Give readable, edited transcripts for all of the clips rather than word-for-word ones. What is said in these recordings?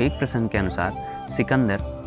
एक प्रसंग के अनुसार सिकंदर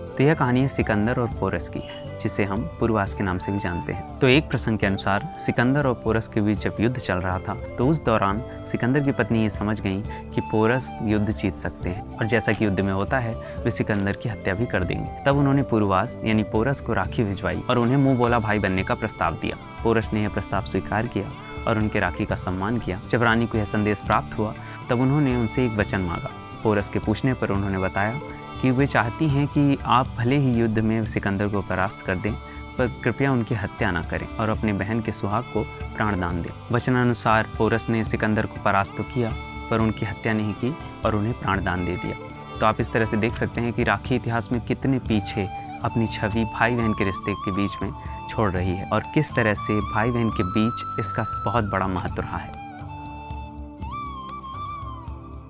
तो यह कहानी है सिकंदर और पोरस की, जिसे हम पूर्वास के नाम से भी जानते हैं। तो एक प्रसंग के अनुसार सिकंदर और पोरस के बीच जब युद्ध चल रहा था तो उस दौरान सिकंदर की पत्नी ये समझ गई कि पोरस युद्ध जीत सकते हैं और जैसा कि युद्ध में होता है वे सिकंदर की हत्या भी कर देंगे। तब उन्होंने पूर्वास यानी पोरस को राखी भिजवाई और उन्हें मुंह बोला भाई बनने का प्रस्ताव दिया। पोरस ने यह प्रस्ताव स्वीकार किया और उनके राखी का सम्मान किया। जब रानी को यह संदेश प्राप्त हुआ तब उन्होंने उनसे एक वचन मांगा। पोरस के पूछने पर उन्होंने बताया कि वे चाहती हैं कि आप भले ही युद्ध में सिकंदर को परास्त कर दें, पर कृपया उनकी हत्या ना करें और अपने बहन के सुहाग को प्राणदान दें। वचनानुसार पोरस ने सिकंदर को परास्त तो किया पर उनकी हत्या नहीं की और उन्हें प्राणदान दे दिया। तो आप इस तरह से देख सकते हैं कि राखी इतिहास में कितने पीछे अपनी छवि भाई बहन के रिश्ते के बीच में छोड़ रही है और किस तरह से भाई बहन के बीच इसका बहुत बड़ा महत्व रहा है।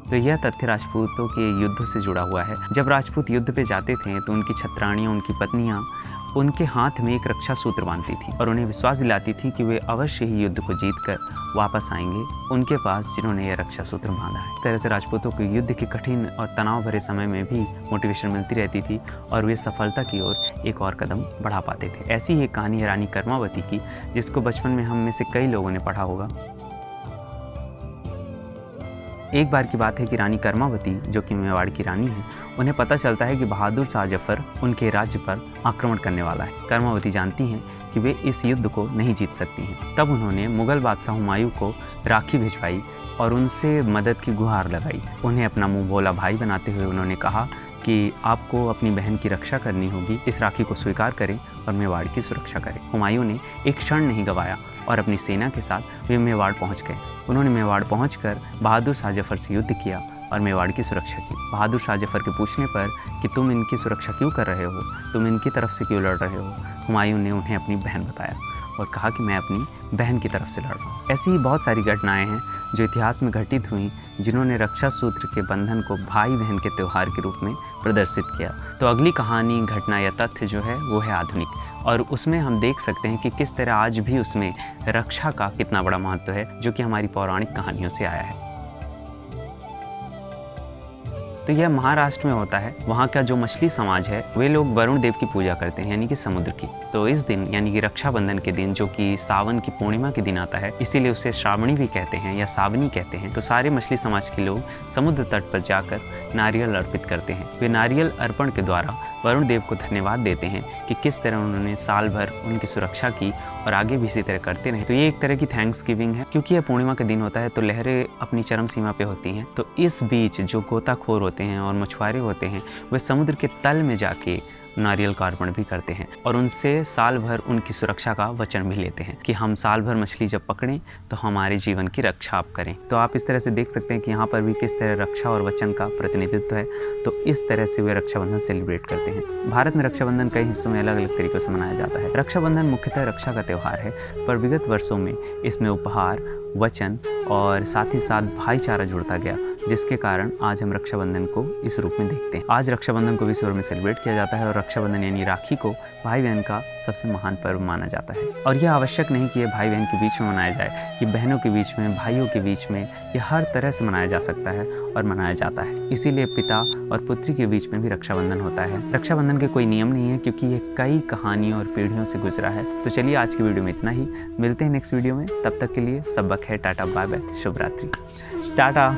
तो यह तथ्य राजपूतों के युद्ध से जुड़ा हुआ है। जब राजपूत युद्ध पे जाते थे तो उनकी छत्राणियाँ, उनकी पत्नियाँ उनके हाथ में एक रक्षा सूत्र बांधती थी और उन्हें विश्वास दिलाती थी कि वे अवश्य ही युद्ध को जीतकर वापस आएंगे उनके पास जिन्होंने यह रक्षा सूत्र बांधा है। इस तरह से राजपूतों को युद्ध के कठिन और तनाव भरे समय में भी मोटिवेशन मिलती रहती थी और वे सफलता की ओर एक और कदम बढ़ा पाते थे। ऐसी ही एक कहानी है रानी कर्मावती की, जिसको बचपन में हम में से कई लोगों ने पढ़ा होगा। एक बार की बात है कि रानी कर्मावती, जो कि मेवाड़ की रानी है, उन्हें पता चलता है कि बहादुर शाह जफर उनके राज्य पर आक्रमण करने वाला है। कर्मावती जानती हैं कि वे इस युद्ध को नहीं जीत सकती हैं। तब उन्होंने मुगल बादशाह हुमायूं को राखी भिजवाई और उनसे मदद की गुहार लगाई। उन्हें अपना मुंह बोला भाई बनाते हुए उन्होंने कहा कि आपको अपनी बहन की रक्षा करनी होगी, इस राखी को स्वीकार करें और मेवाड़ की सुरक्षा करें। हुमायूं ने एक क्षण नहीं गंवाया और अपनी सेना के साथ वे मेवाड़ पहुंच गए। उन्होंने मेवाड़ पहुंचकर बहादुर शाह जफर से युद्ध किया और मेवाड़ की सुरक्षा की। बहादुर शाह जफर के पूछने पर कि तुम इनकी सुरक्षा क्यों कर रहे हो, तुम इनकी तरफ से क्यों लड़ रहे हो, हुमायूं ने उन्हें अपनी बहन बताया और कहा कि मैं अपनी बहन की तरफ से लड़ रहा हूँ। ऐसी ही बहुत सारी घटनाएं हैं जो इतिहास में घटित हुई, जिन्होंने रक्षा सूत्र के बंधन को भाई बहन के त्यौहार के रूप में प्रदर्शित किया। तो अगली कहानी, घटना या तथ्य जो है वो है आधुनिक, और उसमें हम देख सकते हैं कि किस तरह आज भी उसमें रक्षा का कितना बड़ा महत्व है, जो कि हमारी पौराणिक कहानियों से आया है। तो यह महाराष्ट्र में होता है। वहाँ का जो मछली समाज है वे लोग वरुण देव की पूजा करते हैं, यानी कि समुद्र की। तो इस दिन यानी कि रक्षाबंधन के दिन, जो कि सावन की पूर्णिमा के दिन आता है, इसीलिए उसे श्रावणी भी कहते हैं या सावनी कहते हैं। तो सारे मछली समाज के लोग समुद्र तट पर जाकर नारियल अर्पित करते हैं। वे नारियल अर्पण के द्वारा वरुण देव को धन्यवाद देते हैं कि किस तरह उन्होंने साल भर उनकी सुरक्षा की और आगे भी इसी तरह करते रहे। तो ये एक तरह की थैंक्स गिविंग है। क्योंकि यह पूर्णिमा का दिन होता है तो लहरें अपनी चरम सीमा पे होती हैं। तो इस बीच जो गोताखोर होते हैं और मछुआरे होते हैं वे समुद्र के तल में जाके नारियल का अर्पण भी करते हैं और उनसे साल भर उनकी सुरक्षा का वचन भी लेते हैं कि हम साल भर मछली जब पकड़ें तो हमारे जीवन की रक्षा आप करें। तो आप इस तरह से देख सकते हैं कि यहाँ पर भी किस तरह रक्षा और वचन का प्रतिनिधित्व है। तो इस तरह से वे रक्षाबंधन सेलिब्रेट करते हैं। भारत में रक्षाबंधन कई हिस्सों में अलग अलग तरीक़ों से मनाया जाता है। रक्षाबंधन मुख्यतः रक्षा का त्यौहार है, पर विगत वर्षों में इसमें उपहार, वचन और साथ ही साथ भाईचारा जुड़ता गया, जिसके कारण आज हम रक्षाबंधन को इस रूप में देखते हैं। आज रक्षाबंधन को विश्व भर में सेलिब्रेट किया जाता है और रक्षाबंधन यानी राखी को भाई बहन का सबसे महान पर्व माना जाता है। और यह आवश्यक नहीं कि यह भाई बहन के बीच में मनाया जाए, कि बहनों के बीच में, भाइयों के बीच में, यह हर तरह से मनाया जा सकता है और मनाया जाता है। इसीलिए पिता और पुत्री के बीच में भी रक्षाबंधन होता है। रक्षाबंधन के कोई नियम नहीं है, क्योंकि ये कई कहानियों और पीढ़ियों से गुजरा है। तो चलिए आज की वीडियो में इतना ही, मिलते हैं नेक्स्ट वीडियो में। तब तक के लिए सब बख है, टाटा बाय बाय, शुभ रात्रि, टाटा।